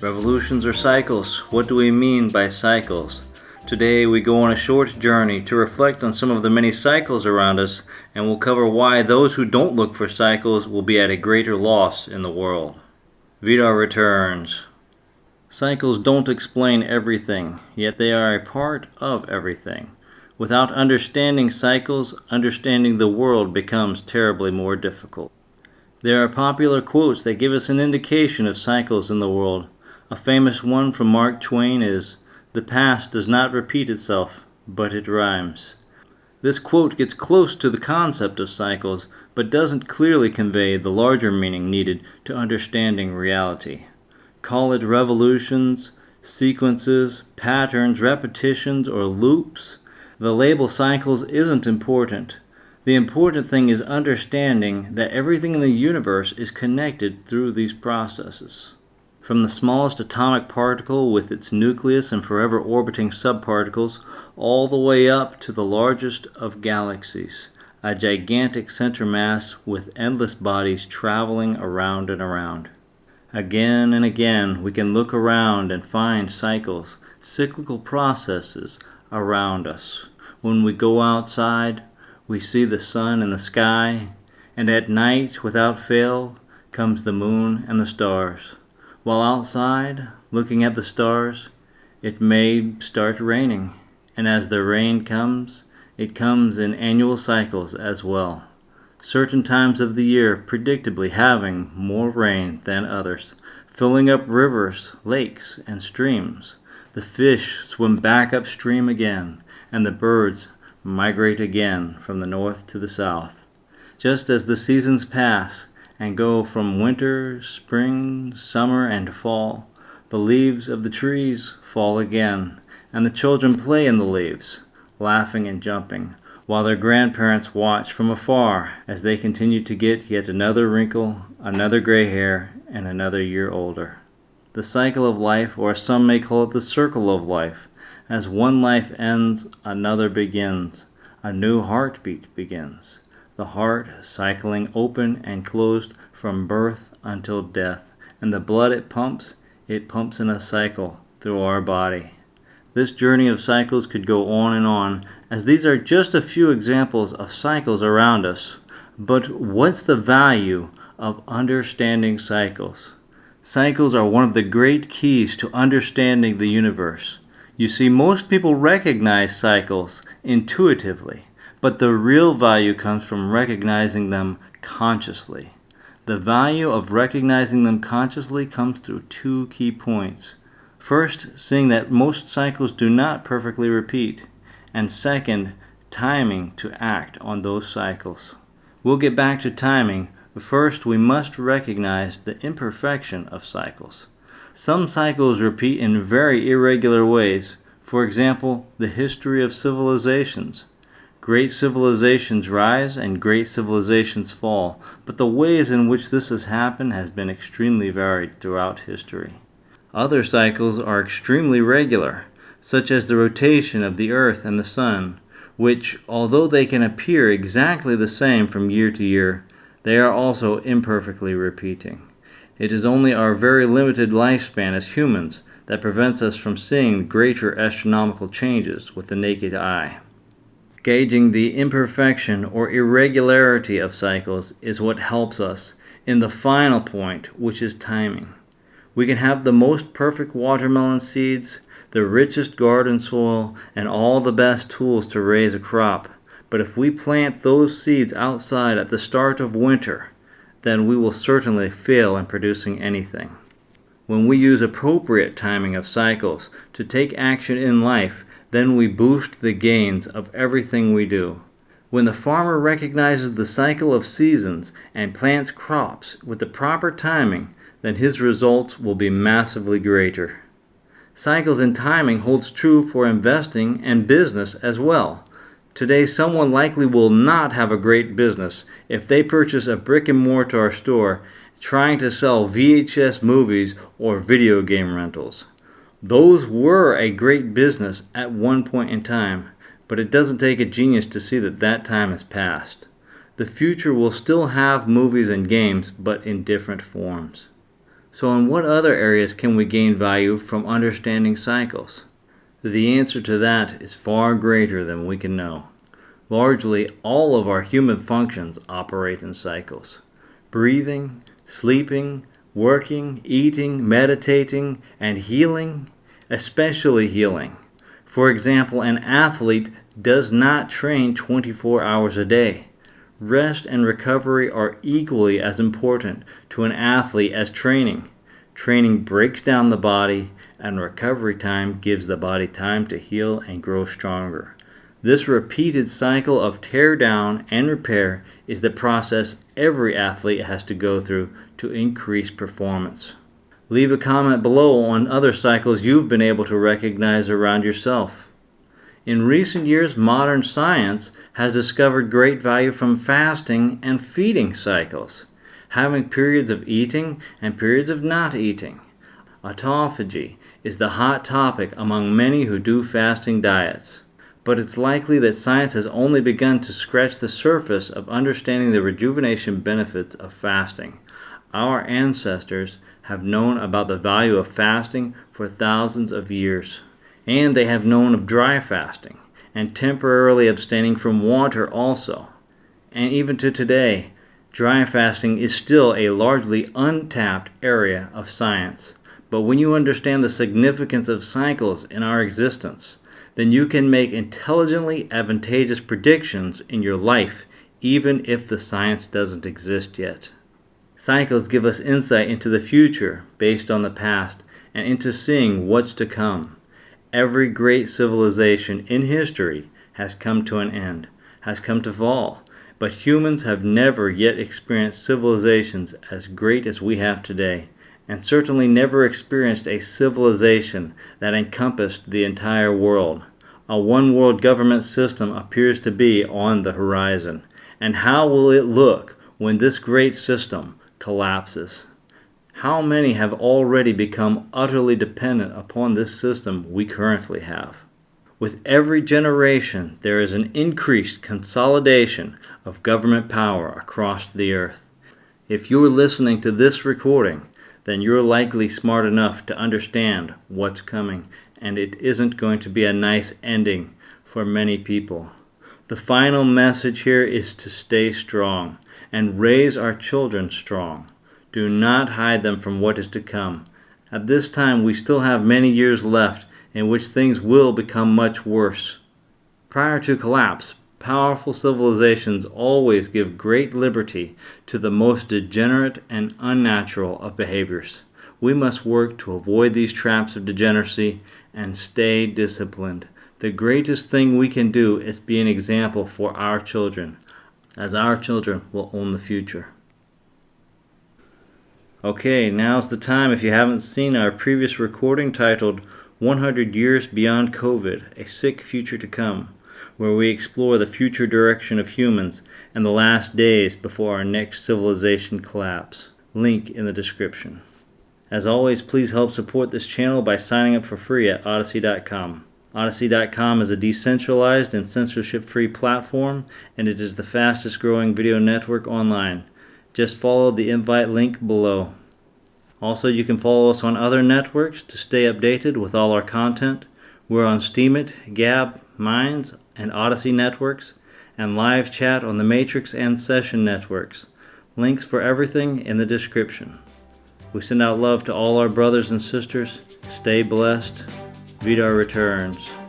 Revolutions or cycles? What do we mean by cycles? Today we go on a short journey to reflect on some of the many cycles around us, and we'll cover why those who don't look for cycles will be at a greater loss in the world. VidarReturns. Cycles don't explain everything, yet they are a part of everything. Without understanding cycles, understanding the world becomes terribly more difficult. There are popular quotes that give us an indication of cycles in the world. A famous one from Mark Twain is, "The past does not repeat itself, but it rhymes." This quote gets close to the concept of cycles, but doesn't clearly convey the larger meaning needed to understanding reality. Call it revolutions, sequences, patterns, repetitions, or loops. The label cycles isn't important. The important thing is understanding that everything in the universe is connected through these processes. From the smallest atomic particle with its nucleus and forever orbiting subparticles, all the way up to the largest of galaxies, a gigantic center mass with endless bodies traveling around and around. Again and again, we can look around and find cycles, cyclical processes around us. When we go outside, we see the sun in the sky, and at night, without fail, comes the moon and the stars. While outside, looking at the stars, it may start raining, and as the rain comes, it comes in annual cycles as well. Certain times of the year predictably having more rain than others, filling up rivers, lakes, and streams. The fish swim back upstream again, and the birds migrate again from the north to the south. Just as the seasons pass and go from winter, spring, summer, and fall, the leaves of the trees fall again, and the children play in the leaves, laughing and jumping, while their grandparents watch from afar as they continue to get yet another wrinkle, another gray hair, and another year older. The cycle of life, or some may call it the circle of life. As one life ends, another begins. A new heartbeat begins. The heart cycling open and closed from birth until death. And the blood it pumps in a cycle through our body. This journey of cycles could go on, as these are just a few examples of cycles around us. But what's the value of understanding cycles? Cycles are one of the great keys to understanding the universe. You see, most people recognize cycles intuitively, but the real value comes from recognizing them consciously. The value of recognizing them consciously comes through two key points. First, seeing that most cycles do not perfectly repeat, and second, timing to act on those cycles. We'll get back to timing, but first we must recognize the imperfection of cycles. Some cycles repeat in very irregular ways. For example, the history of civilizations. Great civilizations rise and great civilizations fall, but the ways in which this has happened has been extremely varied throughout history. Other cycles are extremely regular, such as the rotation of the Earth and the Sun, which, although they can appear exactly the same from year to year, they are also imperfectly repeating. It is only our very limited lifespan as humans that prevents us from seeing greater astronomical changes with the naked eye. Gauging the imperfection or irregularity of cycles is what helps us in the final point, which is timing. We can have the most perfect watermelon seeds, the richest garden soil, and all the best tools to raise a crop. But if we plant those seeds outside at the start of winter, then we will certainly fail in producing anything. When we use appropriate timing of cycles to take action in life, then we boost the gains of everything we do. When the farmer recognizes the cycle of seasons and plants crops with the proper timing, then his results will be massively greater. Cycles and timing holds true for investing and business as well. Today, someone likely will not have a great business if they purchase a brick-and-mortar store trying to sell VHS movies or video game rentals. Those were a great business at one point in time, but it doesn't take a genius to see that that time has passed. The future will still have movies and games, but in different forms. So in what other areas can we gain value from understanding cycles? The answer to that is far greater than we can know. Largely, all of our human functions operate in cycles. Breathing, sleeping, working, eating, meditating, and healing, especially healing. For example, an athlete does not train 24 hours a day. Rest and recovery are equally as important to an athlete as training. Training breaks down the body, and recovery time gives the body time to heal and grow stronger. This repeated cycle of tear down and repair is the process every athlete has to go through to increase performance. Leave a comment below on other cycles you've been able to recognize around yourself. In recent years, modern science has discovered great value from fasting and feeding cycles, having periods of eating and periods of not eating. Autophagy is the hot topic among many who do fasting diets. But it's likely that science has only begun to scratch the surface of understanding the rejuvenation benefits of fasting. Our ancestors have known about the value of fasting for thousands of years, and they have known of dry fasting and temporarily abstaining from water also. And even to today, dry fasting is still a largely untapped area of science. But when you understand the significance of cycles in our existence, then you can make intelligently advantageous predictions in your life, even if the science doesn't exist yet. Cycles give us insight into the future based on the past and into seeing what's to come. Every great civilization in history has come to an end, has come to fall, but humans have never yet experienced civilizations as great as we have today, and certainly never experienced a civilization that encompassed the entire world. A one-world government system appears to be on the horizon. And how will it look when this great system collapses? How many have already become utterly dependent upon this system we currently have? With every generation, there is an increased consolidation of government power across the earth. If you're listening to this recording, then you're likely smart enough to understand what's coming, and it isn't going to be a nice ending for many people. The final message here is to stay strong and raise our children strong. Do not hide them from what is to come. At this time, we still have many years left in which things will become much worse. Prior to collapse, powerful civilizations always give great liberty to the most degenerate and unnatural of behaviors. We must work to avoid these traps of degeneracy and stay disciplined. The greatest thing we can do is be an example for our children, as our children will own the future. Okay, now's the time. If you haven't seen our previous recording titled 100 Years Beyond COVID, A Sick Future to Come, where we explore the future direction of humans and the last days before our next civilization collapse. Link in the description. As always, please help support this channel by signing up for free at ODYSEE.com. ODYSEE.com is a decentralized and censorship-free platform, and it is the fastest growing video network online. Just follow the invite link below. Also, you can follow us on other networks to stay updated with all our content. We're on Steemit, Gab, Minds, and Odyssey networks, and live chat on the Matrix and Session networks. Links for everything in the description. We send out love to all our brothers and sisters. Stay blessed. VidarReturns.